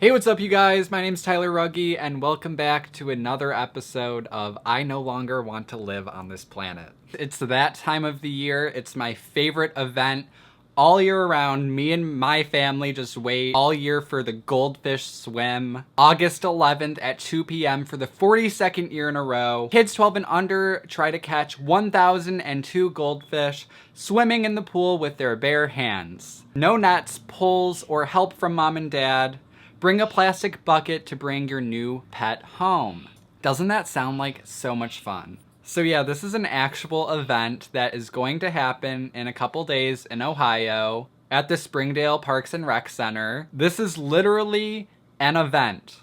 Hey, what's up, you guys? My name's Tyler Rugge, and welcome back to another episode of I No Longer Want to Live on This Planet. It's that time of the year. It's my favorite event all year around. Me and my family just wait all year for the Goldfish swim. August 11th at 2 p.m. for the 42nd year in a row. Kids 12 and under try to catch 1,002 goldfish swimming in the pool with their bare hands. No nets, pulls, or help from mom and dad. Bring a plastic bucket to bring your new pet home. Doesn't that sound like so much fun? So yeah, this is an actual event that is going to happen in a couple days in Ohio at the Springdale Parks and Rec Center. This is literally an event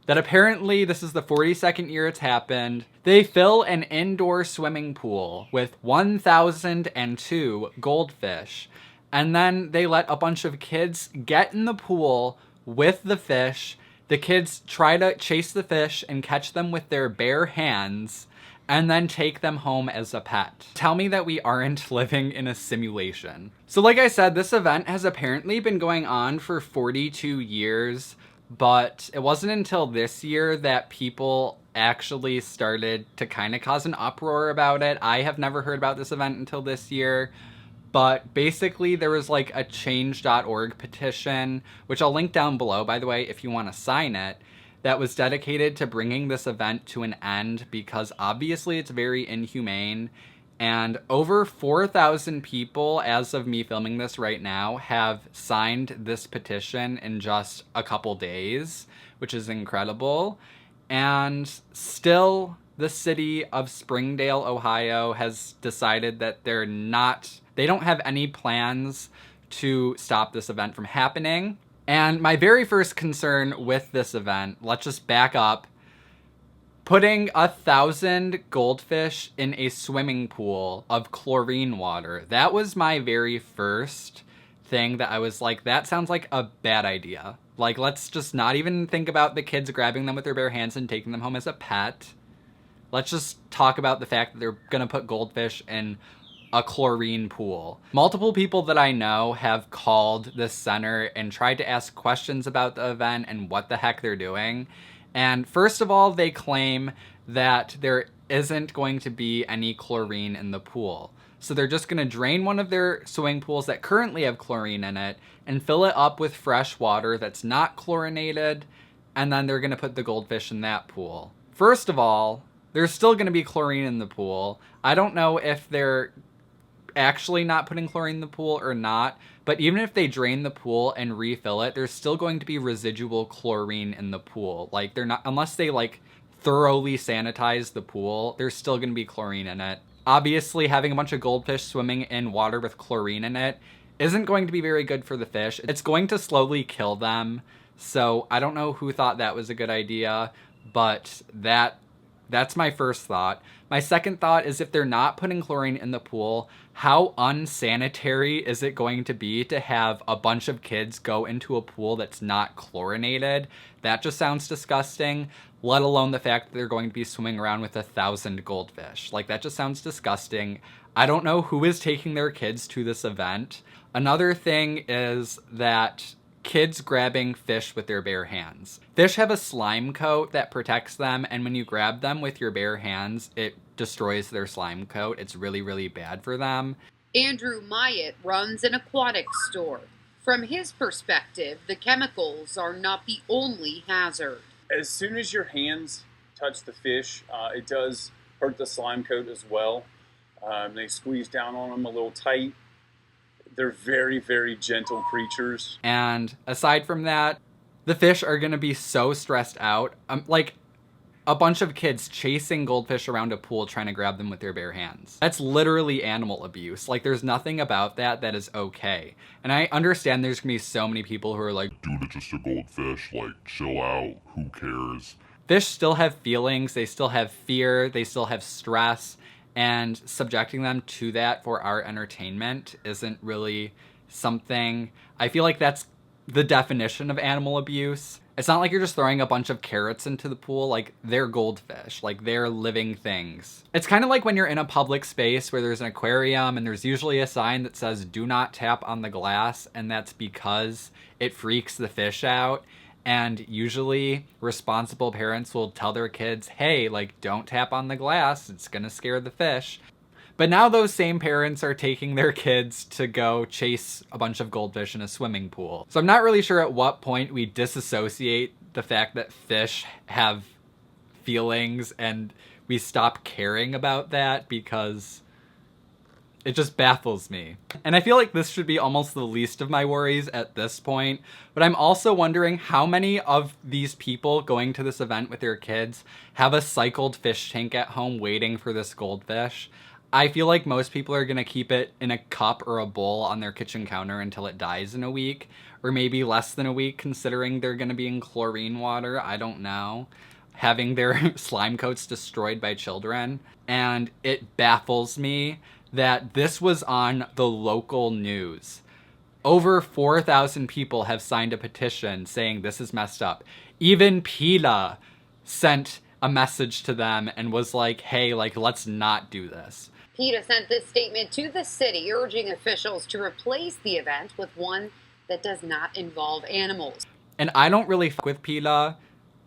that apparently this is the 42nd year it's happened. They fill an indoor swimming pool with 1,002 goldfish, and then they let a bunch of kids get in the pool with the fish. The kids try to chase the fish and catch them with their bare hands and then take them home as a pet. Tell me that we aren't living in a simulation. So like I said, this event has apparently been going on for 42 years, but it wasn't until this year that people actually started to kind of cause an uproar about it. I have never heard about this event until this year. But basically there was like a change.org petition, which I'll link down below, by the way, if you want to sign it, that was dedicated to bringing this event to an end because obviously it's very inhumane. And over 4,000 people, as of me filming this right now, have signed this petition in just a couple days, which is incredible. And still, the city of Springdale, Ohio has decided that they don't have any plans to stop this event from happening. And my very first concern with this event, let's just back up, putting 1,000 goldfish in a swimming pool of chlorine water. That was my very first thing that I was like, that sounds like a bad idea. Like, let's just not even think about the kids grabbing them with their bare hands and taking them home as a pet. Let's just talk about the fact that they're gonna put goldfish in a chlorine pool. Multiple people that I know have called this center and tried to ask questions about the event and what the heck they're doing. And first of all, they claim that there isn't going to be any chlorine in the pool. So they're just gonna drain one of their swimming pools that currently have chlorine in it and fill it up with fresh water that's not chlorinated, and then they're gonna put the goldfish in that pool. First of all, there's still gonna be chlorine in the pool. I don't know if they're actually not putting chlorine in the pool or not, but even if they drain the pool and refill it, there's still going to be residual chlorine in the pool. Like, they're not, unless they like thoroughly sanitize the pool, there's still going to be chlorine in it. Obviously, having a bunch of goldfish swimming in water with chlorine in it isn't going to be very good for the fish. It's going to slowly kill them. So I don't know who thought that was a good idea, but that's my first thought. My second thought is, if they're not putting chlorine in the pool, how unsanitary is it going to be to have a bunch of kids go into a pool that's not chlorinated? That just sounds disgusting, let alone the fact that they're going to be swimming around with 1,000 goldfish. Like, that just sounds disgusting. I don't know who is taking their kids to this event. Another thing is that kids grabbing fish with their bare hands. Fish have a slime coat that protects them, and when you grab them with your bare hands, it destroys their slime coat. It's really, really bad for them. Andrew Myatt runs an aquatics store. From his perspective, the chemicals are not the only hazard. As soon as your hands touch the fish, it does hurt the slime coat as well. They squeeze down on them a little tight. They're very, very gentle creatures. And aside from that, the fish are going to be so stressed out. Like a bunch of kids chasing goldfish around a pool trying to grab them with their bare hands. That's literally animal abuse. Like, there's nothing about that is okay. And I understand there's going to be so many people who are like, dude, it's just a goldfish, like, chill out, who cares? Fish still have feelings, they still have fear, they still have stress. And subjecting them to that for our entertainment isn't really something. I feel like that's the definition of animal abuse. It's not like you're just throwing a bunch of carrots into the pool. Like, they're goldfish. Like, they're living things. It's kind of like when you're in a public space where there's an aquarium and there's usually a sign that says, do not tap on the glass. And that's because it freaks the fish out. And usually responsible parents will tell their kids, hey, like, don't tap on the glass, it's gonna scare the fish. But now those same parents are taking their kids to go chase a bunch of goldfish in a swimming pool. So I'm not really sure at what point we disassociate the fact that fish have feelings and we stop caring about that, because it just baffles me. And I feel like this should be almost the least of my worries at this point, but I'm also wondering how many of these people going to this event with their kids have a cycled fish tank at home waiting for this goldfish. I feel like most people are gonna keep it in a cup or a bowl on their kitchen counter until it dies in a week, or maybe less than a week considering they're gonna be in chlorine water, I don't know, having their slime coats destroyed by children. And it baffles me that this was on the local news. Over 4,000 people have signed a petition saying this is messed up. Even PETA sent a message to them and was like, hey, like, let's not do this. PETA sent this statement to the city urging officials to replace the event with one that does not involve animals. And I don't really fuck with PETA.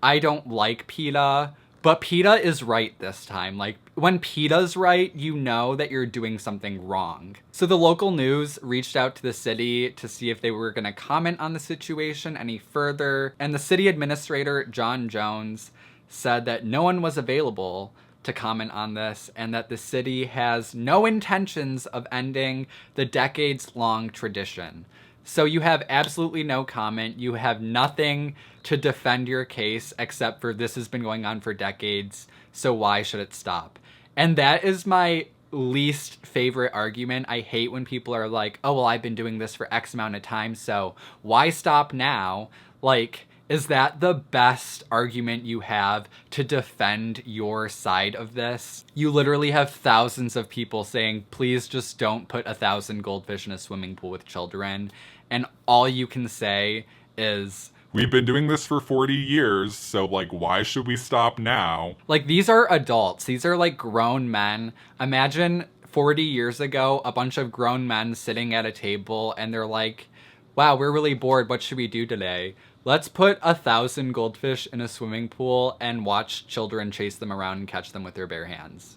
I don't like PETA. But PETA is right this time. Like, when PETA's right, you know that you're doing something wrong. So the local news reached out to the city to see if they were going to comment on the situation any further. And the city administrator, John Jones, said that no one was available to comment on this and that the city has no intentions of ending the decades-long tradition. So you have absolutely no comment. You have nothing to defend your case except for this has been going on for decades, so why should it stop? And that is my least favorite argument. I hate when people are like, oh, well, I've been doing this for X amount of time, so why stop now? Like, is that the best argument you have to defend your side of this? You literally have thousands of people saying, please just don't put 1,000 goldfish in a swimming pool with children. And all you can say is, We've been doing this for 40 years, so, like, why should we stop now? like, these are adults. These are, like, grown men. Imagine 40 years ago, a bunch of grown men sitting at a table and they're like, wow, we're really bored. What should we do today? Let's put 1,000 goldfish in a swimming pool and watch children chase them around and catch them with their bare hands.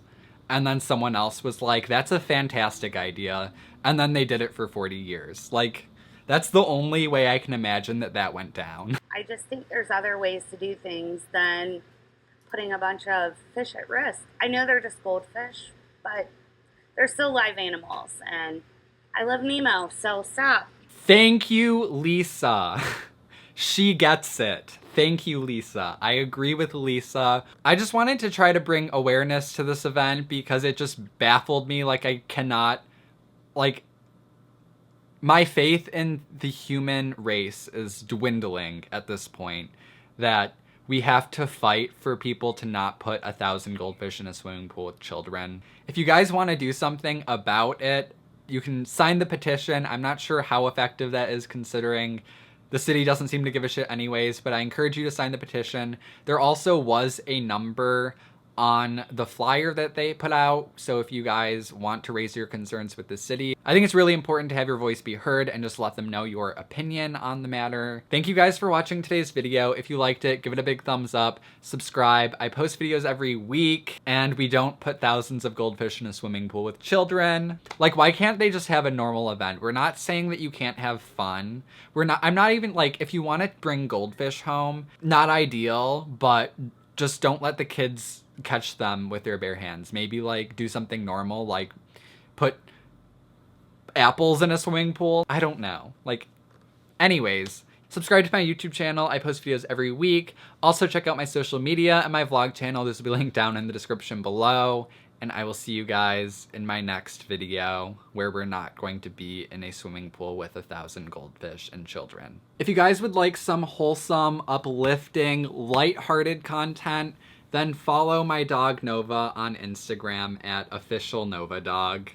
And then someone else was like, that's a fantastic idea. And then they did it for 40 years. Like, that's the only way I can imagine that that went down. I just think there's other ways to do things than putting a bunch of fish at risk. I know they're just goldfish, but they're still live animals. And I love Nemo, so stop. Thank you, Lisa. She gets it. Thank you, Lisa. I agree with Lisa. I just wanted to try to bring awareness to this event because it just baffled me. Like, I cannot, like, my faith in the human race is dwindling at this point, that we have to fight for people to not put 1,000 goldfish in a swimming pool with children. If you guys want to do something about it, you can sign the petition. I'm not sure how effective that is considering the city doesn't seem to give a shit anyways, but I encourage you to sign the petition. There also was a number on the flyer that they put out, so if you guys want to raise your concerns with the city, I think it's really important to have your voice be heard and just let them know your opinion on the matter. Thank you guys for watching today's video. If you liked it, give it a big thumbs up, subscribe. I post videos every week, and we don't put thousands of goldfish in a swimming pool with children. Like, why can't they just have a normal event? We're not saying that you can't have fun. I'm not even, like, if you want to bring goldfish home, not ideal, but just don't let the kids catch them with their bare hands. Maybe, like, do something normal, like put apples in a swimming pool. I don't know. Like, anyways, subscribe to my YouTube channel. I post videos every week. Also, check out my social media and my vlog channel. This will be linked down in the description below. And I will see you guys in my next video where we're not going to be in a swimming pool with 1,000 goldfish and children. If you guys would like some wholesome, uplifting, lighthearted content, then follow my dog Nova on Instagram at officialnovadog.